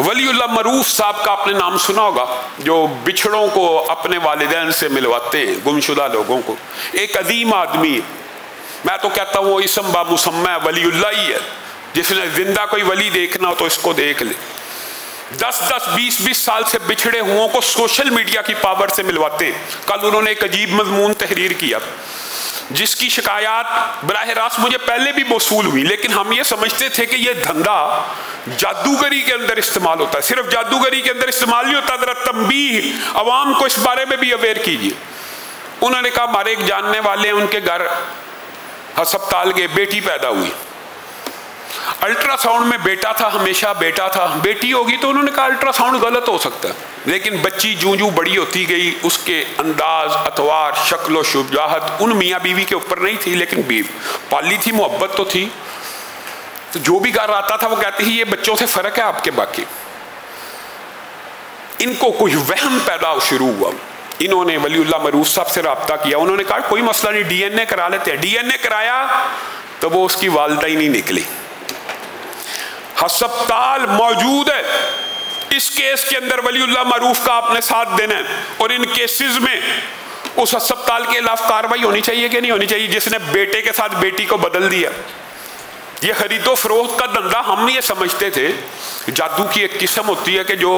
ولی اللہ معروف صاحب کا آپ نے نام سنا ہوگا، جو بچھڑوں کو اپنے والدین سے ملواتے ہیں، گمشدہ لوگوں کو. ایک عظیم آدمی ہے، میں تو کہتا ہوں وہ اسم با مسمى ولی اللہ ہی ہے. جس نے زندہ کوئی ولی دیکھنا ہو تو اس کو دیکھ لے. 10-20 سال سے بچھڑے ہوں کو سوشل میڈیا کی پاور سے ملواتے ہیں. کل انہوں نے ایک عجیب مضمون تحریر کیا جس کی شکایات براہ راست مجھے پہلے بھی موصول ہوئی، لیکن ہم یہ سمجھتے تھے کہ یہ دھندا جادوگری کے اندر استعمال ہوتا ہے. صرف جادوگری کے اندر استعمال نہیں ہوتا، ذرا تنبیہ عوام کو اس بارے میں بھی اویئر کیجیے. انہوں نے کہا ہمارے ایک جاننے والے ہیں، ان کے گھر ہسپتال گئے، بیٹی پیدا ہوئی. الٹرا ساؤنڈ میں بیٹا تھا، ہمیشہ بیٹا تھا. بیٹی ہوگی تو انہوں نے کہا الٹرا ساؤنڈ غلط ہو سکتا ہے، لیکن بچی جوں بڑی ہوتی گئی اس کے انداز، اطوار، شکل و شجاعت ان میاں بیوی کے اوپر نہیں تھی، لیکن پالی تھی، محبت تو تھی. تو جو بھی گھر آتا تھا وہ کہتی تھی یہ بچوں سے فرق ہے آپ کے باقی. ان کو کچھ وہم پیدا شروع ہوا. انہوں نے ولی اللہ معروف صاحب سے رابطہ کیا. انہوں نے کہا کوئی مسئلہ نہیں، ڈی این اے کرا لیتے ہیں. ڈی این اے کرایا تو وہ اس کی والدہ ہی نہیں نکلی. ہسپتال موجود ہے. اس کیس کے اندر ولی اللہ معروف کا آپ نے ساتھ دینا ہے. اور ان کیسز میں اس ہسپتال کے خلاف کارروائی ہونی چاہیے کہ نہیں ہونی چاہیے جس نے بیٹے کے ساتھ بیٹی کو بدل دیا. یہ خرید و فروخت کا دھندا ہم یہ سمجھتے تھے جادو کی ایک قسم ہوتی ہے کہ جو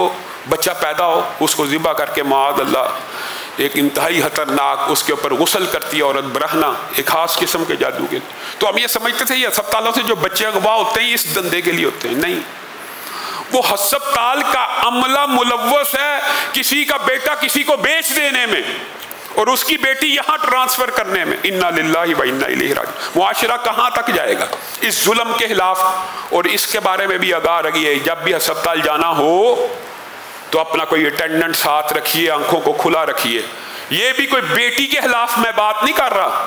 بچہ پیدا ہو اس کو ذبح کر کے معاذ اللہ ایک انتہائی خطرناک اس کے اوپر غسل کرتی ہے عورت برہنہ، ایک خاص قسم کے جادو کے. تو ہم یہ سمجھتے تھے یہ ہسپتالوں سے جو بچے اغوا ہوتے ہیں اس دھندے کے لیے ہوتے ہیں. نہیں، وہ ہسپتال کا عملہ ملوث ہے کسی کا بیٹا کسی کو بیچ دینے میں اور اس کی بیٹی یہاں ٹرانسفر کرنے میں. انا للہ و انا الیہ راجعون. معاشرہ کہاں تک جائے گا اس ظلم کے خلاف؟ اور اس کے بارے میں بھی آگاہ رہیے، جب بھی ہسپتال جانا ہو تو اپنا کوئی اٹینڈنٹ ساتھ رکھیے، آنکھوں کو کھلا رکھیے. یہ بھی کوئی بیٹی کے خلاف میں بات نہیں کر رہا.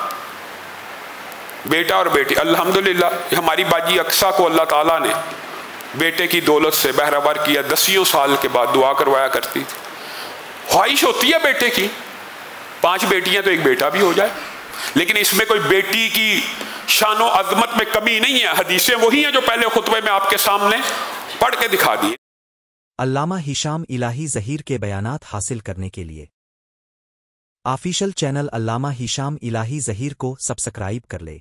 بیٹا اور بیٹی الحمدللہ ہماری باجی اقصیٰ کو اللہ تعالیٰ نے بیٹے کی دولت سے بہرہور کیا. 10 سال کے بعد دعا کروایا کرتی تھی. خواہش ہوتی ہے بیٹے کی 5 بیٹیاں تو ایک بیٹا بھی ہو جائے، لیکن اس میں کوئی بیٹی کی شان و عظمت میں کمی نہیں ہے. حدیثیں وہی ہیں جو پہلے خطبے میں آپ کے سامنے پڑھ کے دکھا دیے. علامہ ہشام الہی ظہیر کے بیانات حاصل کرنے کے لیے آفیشل چینل علامہ ہشام الہی ظہیر کو سبسکرائب کر لے.